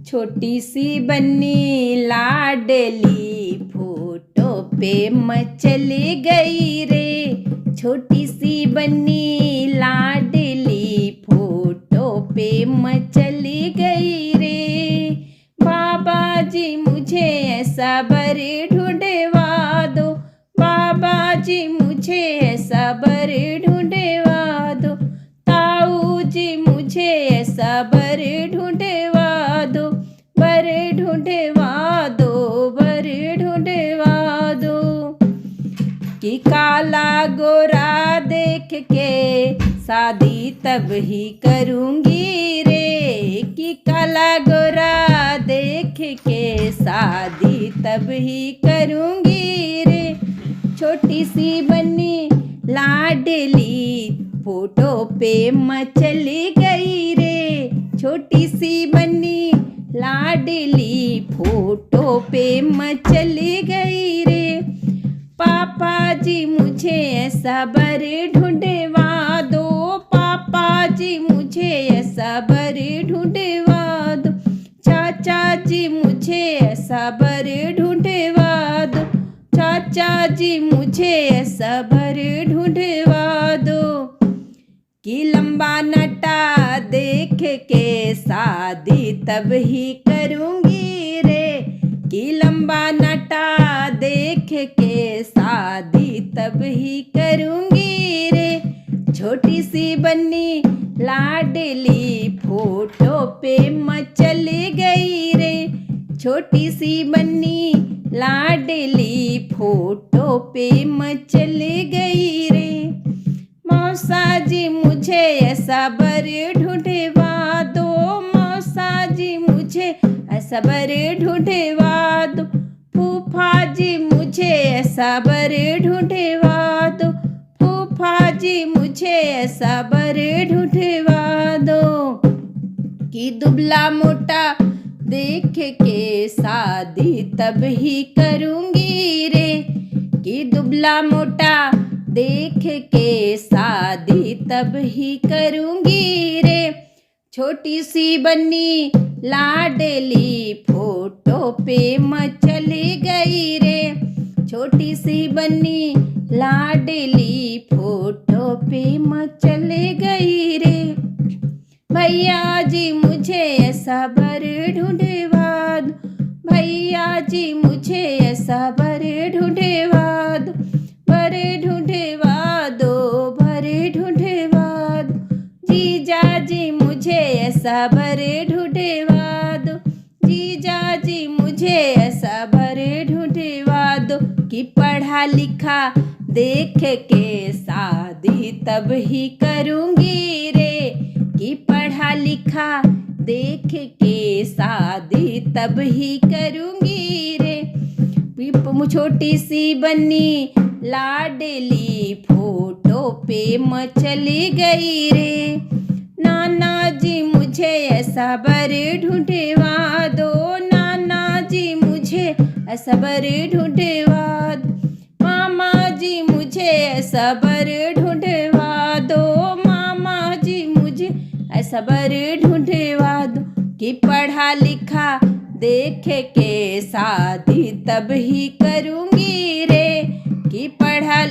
छोटी सी बन्नी लाडली फोटो पे मचल गई रे। छोटी सी बन्नी लाडली फोटो पे मचल गई रे। बाबा जी मुझे ऐसा बर ढूंढवा दो, बाबा जी मुझे ऐसा बर ढूंढवा दो, ताऊ जी मुझे ऐसा बर ढूंढवा दो, बर ढूंढवा दो, बर ढूंढवा दो। कि काला गोरा देख के शादी तब ही करूँगी रे। कि काला गोरा देख के शादी तब ही करूँगी रे। छोटी सी बन्नी लाडली फोटो पे मचल गई रे। छोटी सी बन्नी लाडली फोटो पे मचल गई रे। पापा जी मुझे ऐसा बर ढूंढवा दो, पापा जी मुझे ऐसा बर ढूंढवा दो, चाचा जी मुझे ऐसा बर ढूंढवा दो, चाचा जी मुझे ऐसा बर ढूंढवा दो। कि लंबा नटा देख के शादी तब ही करूँगी रे। कि लंबा नटा देख के शादी तब ही करूँगी रे। छोटी सी बन्नी लाडली फोटो पे मचल गई रे। छोटी सी बन्नी लाडली फोटो पे मचल गई रे। मौसा जी मुझे ऐसा बर ढूंढवा दो, मौसा जी मुझे ऐसा बर ढूंढवा दो, फूफा जी मुझे ऐसा बर ढूंढवा दो, फूफा जी मुझे ऐसा बर ढूंढवा दो। कि दुबला मोटा देख के शादी तब ही करूँगी रे। कि दुबला मोटा देख के शादी तब ही करूँगी रे। छोटी सी बन्नी लाडली फोटो पे मचल गई रे। छोटी सी बन्नी लाडली फोटो पे मचल गई रे। भैया जी मुझे ऐसा बर ढूंढवा दो, भैया जी मुझे ऐसा बर ढूंढवा दो, बर ढूंढवा दो, बर ढूंढवा दो। जीजा जी मुझे ऐसा बर ढूंढवा दो, जीजा जी मुझे ऐसा बर ढूंढवा दो। कि पढ़ा लिखा देख के शादी तब ही करूँगी रे। कि पढ़ा लिखा देख के शादी तब ही करूँगी रे। छोटी सी बन्नी लाडली फोटो पे मचल गई रे। नाना जी मुझे ऐसा बर ढूंढवा दो, नाना जी मुझे ऐसा बर ढूंढवा दो, मामा जी मुझे ऐसा बर ढूंढवा दो, मामा जी मुझे ऐसा बर ढूंढवा दो। कि पढ़ा लिखा देख के शादी तब ही करूँगी रे। कि पढ़ा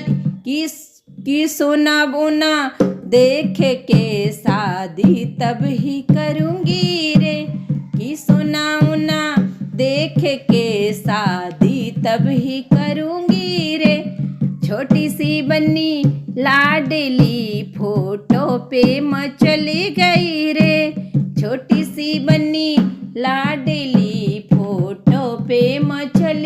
कि सोना बोना देख के शादी तब ही करूँगी रे। कि सोना ऊना देख के शादी तब ही करूँगी रे। छोटी सी बन्नी लाडली फोटो पे मचल गई रे। छोटी सी बन्नी लाडली फोटो पे मचल